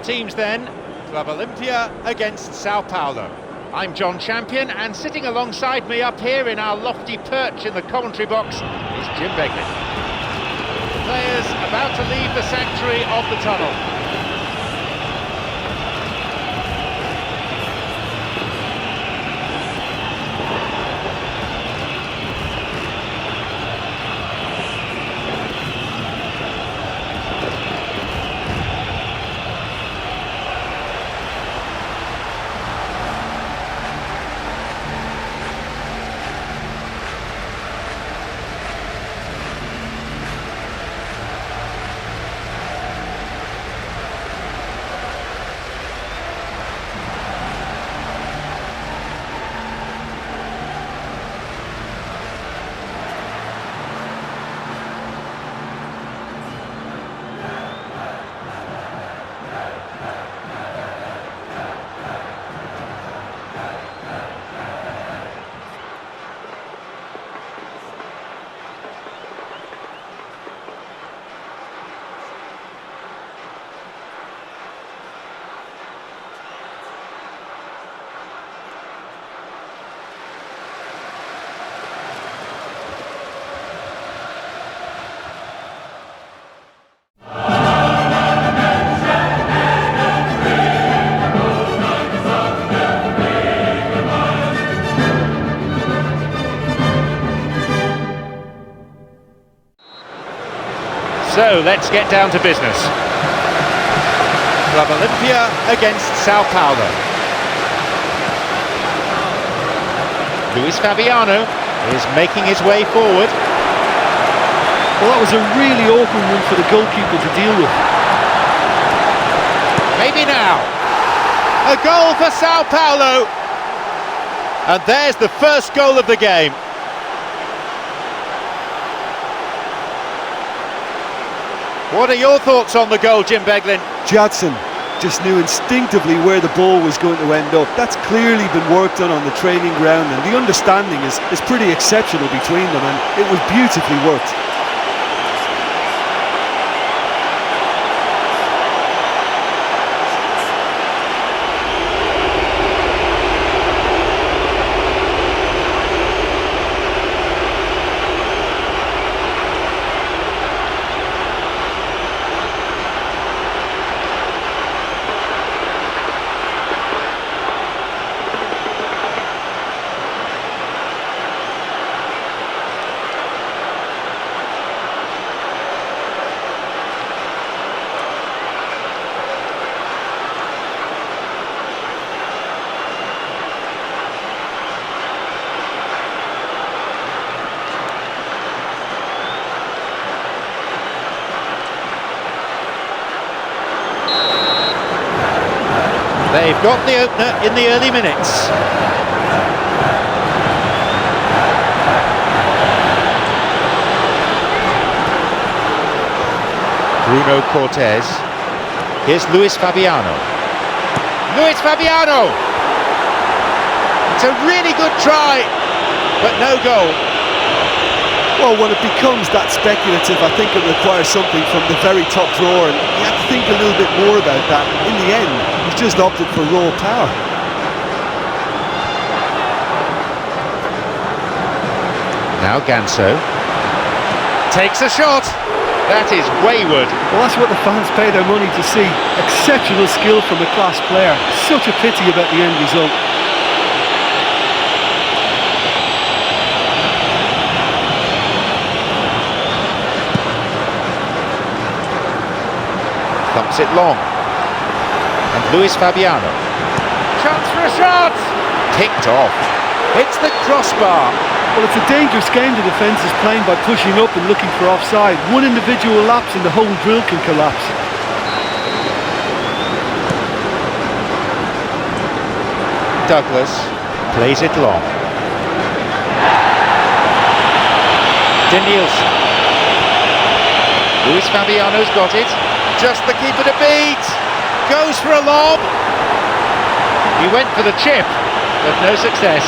teams then. Club Olimpia against Sao Paulo. I'm John Champion, and sitting alongside me up here in our lofty perch in the commentary box is Jim Beglin. The players about to leave the sanctuary of the tunnel. So let's get down to business. Club Olimpia against Sao Paulo. Luis Fabiano is making his way forward. Well, that was a really awkward one for the goalkeeper to deal with. Maybe now. A goal for Sao Paulo. And there's the first goal of the game. What are your thoughts on the goal, Jim Beglin? Jadson just knew instinctively where the ball was going to end up. That's clearly been worked on the training ground, and the understanding is pretty exceptional between them, and it was beautifully worked. They've got the opener in the early minutes. Bruno Cortés. Here's Luis Fabiano. Luis Fabiano! It's a really good try, but no goal. Well, when it becomes that speculative, I think it requires something from the very top drawer, and you have to think a little bit more about that. In the end, he's just opted for raw power. Now Ganso takes a shot. That is wayward. Well, that's what the fans pay their money to see. Exceptional skill from a class player. Such a pity about the end result. Thumps it long. And Luis Fabiano. Chance for a shot! Picked off. Hits the crossbar. Well, it's a dangerous game the defence is playing by pushing up and looking for offside. One individual lapse and the whole drill can collapse. Douglas plays it long. Danielson. Luis Fabiano's got it. Just the keeper to beat. Goes for a lob. He went for the chip, but no success.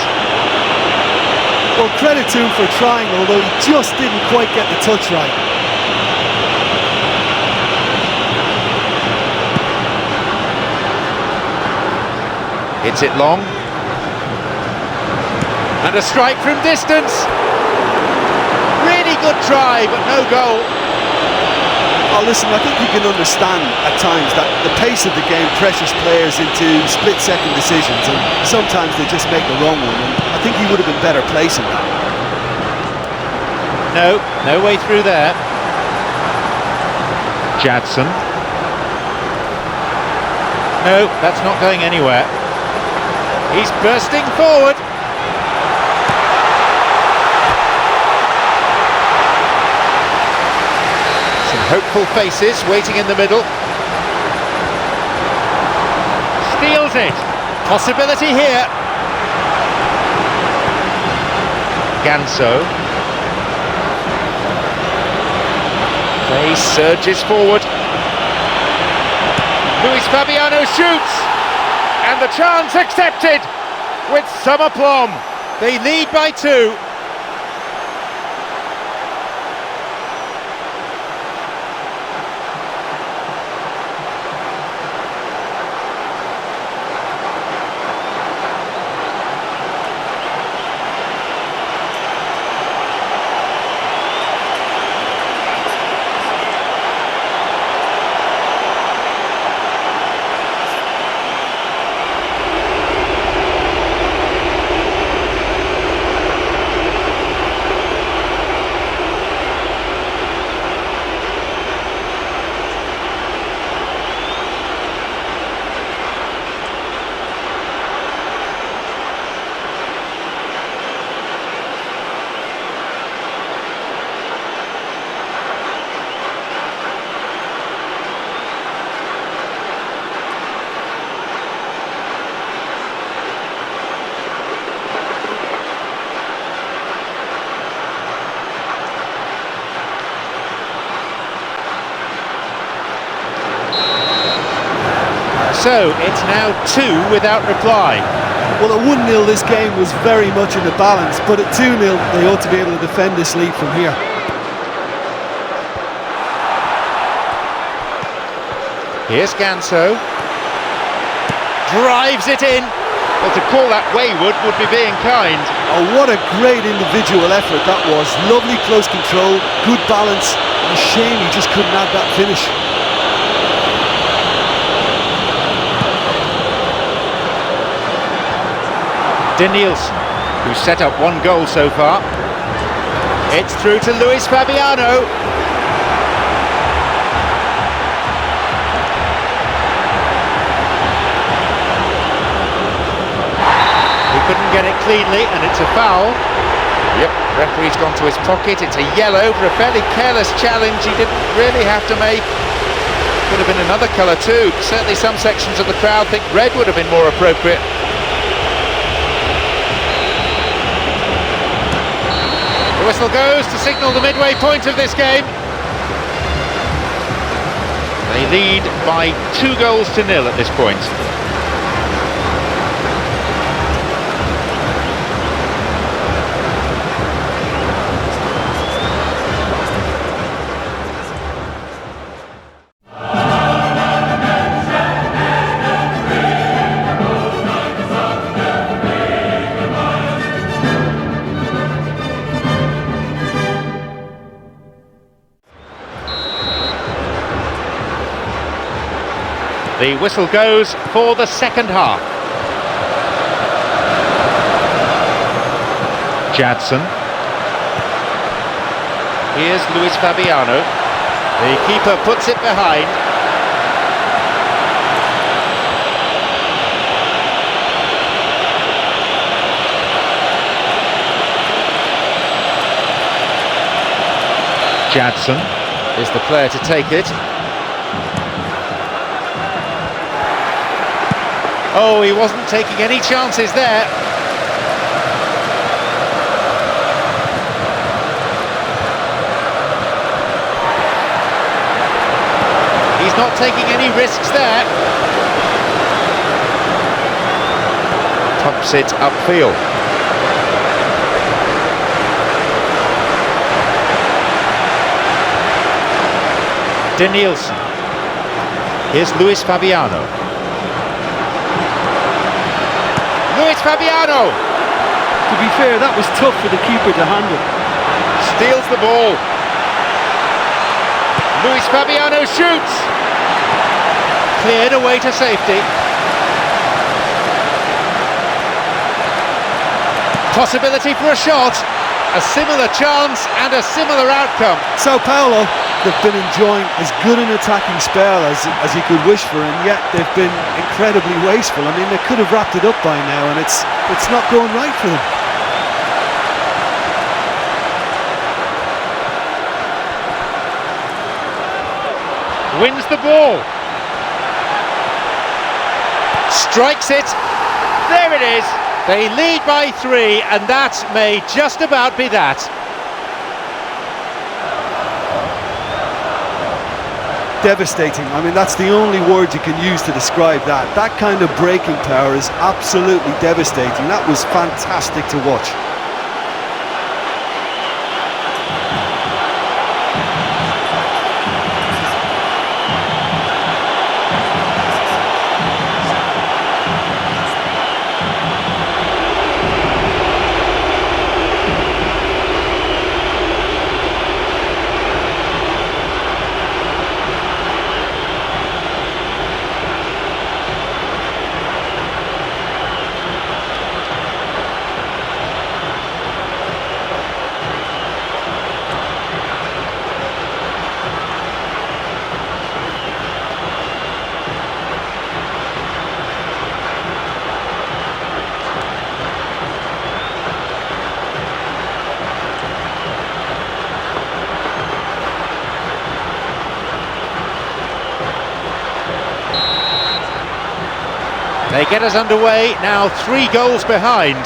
Well, credit to him for trying, although he just didn't quite get the touch right. Hits it long. And a strike from distance. Really good try, but no goal. Oh, listen, I think you can understand at times that the pace of the game pressures players into split-second decisions, and sometimes they just make the wrong one, and I think he would have been better placing that. No way through there. Jadson. No, that's not going anywhere. He's bursting forward. Hopeful faces waiting in the middle. Steals it. Possibility here. Ganso. Play surges forward. Luis Fabiano shoots. And the chance accepted with some aplomb. They lead by 2. So it's now 2 without reply. Well, at 1-0 this game was very much in the balance, but at 2-0 they ought to be able to defend this lead from here. Here's Ganso. Drives it in. Well, to call that wayward would be being kind. Oh, what a great individual effort that was. Lovely close control, good balance. A shame he just couldn't add that finish. Denilson, who's set up 1 goal so far. It's through to Luis Fabiano. He couldn't get it cleanly, and it's a foul. Yep, referee's gone to his pocket. It's a yellow for a fairly careless challenge he didn't really have to make. Could have been another colour too. Certainly some sections of the crowd think red would have been more appropriate. The whistle goes to signal the midway point of this game. They lead by 2-0 at this point. The whistle goes for the second half. Jadson. Here's Luis Fabiano. The keeper puts it behind. Jadson is the player to take it. Oh, he wasn't taking any chances there. He's not taking any risks there. Pumps it upfield. Denilson. Here's Luis Fabiano. Fabiano. To be fair, that was tough for the keeper to handle. Steals the ball. Luis Fabiano shoots. Cleared away to safety. Possibility for a shot. A similar chance and a similar outcome. Sao Paulo, they've been enjoying as good an attacking spell as you could wish for, and yet they've been incredibly wasteful. I mean, they could have wrapped it up by now, and it's not going right for them. Wins the ball. Strikes it. There it is. They lead by 3, and that may just about be that. Devastating. I mean, that's the only word you can use to describe that. That kind of breaking power is absolutely devastating. That was fantastic to watch. They get us underway, now 3 goals behind.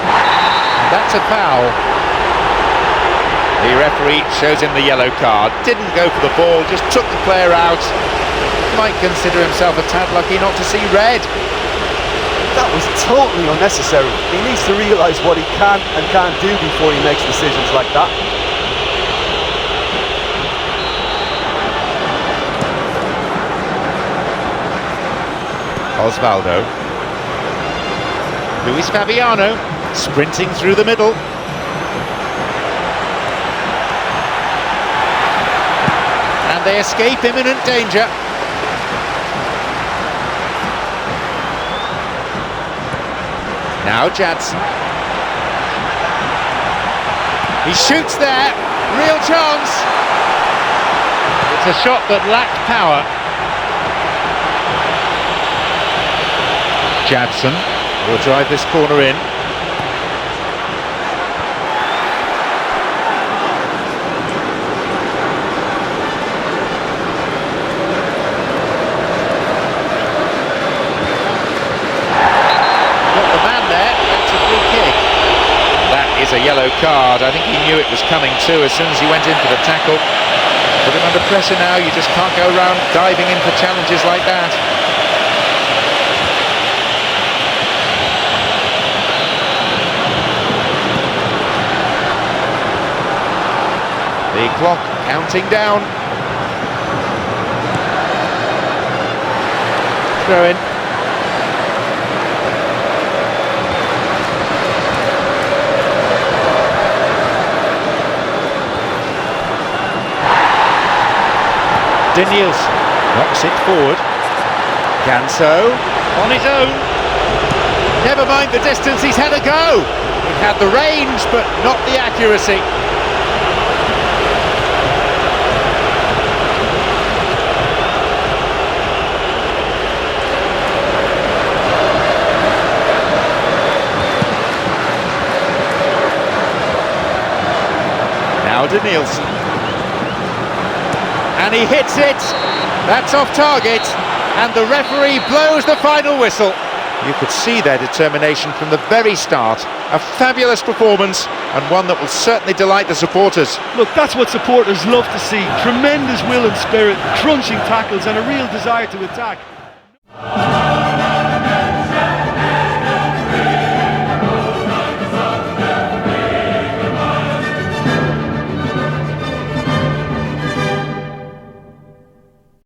And that's a foul. The referee shows him the yellow card. Didn't go for the ball, just took the player out. Might consider himself a tad lucky not to see red. That was totally unnecessary. He needs to realise what he can and can't do before he makes decisions like that. Osvaldo. Luis Fabiano sprinting through the middle. And they escape imminent danger. Now Jadson. He shoots there. Real chance. It's a shot that lacked power. Jadson will drive this corner in. Got the man there, that's a free kick. That is a yellow card. I think he knew it was coming too as soon as he went in for the tackle. Put him under pressure now, you just can't go around diving in for challenges like that. The clock counting down. Throw in. Daniels knocks it forward. Ganso on his own. Never mind the distance, he's had a go. He had the range, but not the accuracy. Now Danielson, and he hits it. That's off target, and the referee blows the final whistle. You could see their determination from the very start. A fabulous performance, and one that will certainly delight the supporters. Look, that's what supporters love to see. Tremendous will and spirit, crunching tackles, and a real desire to attack.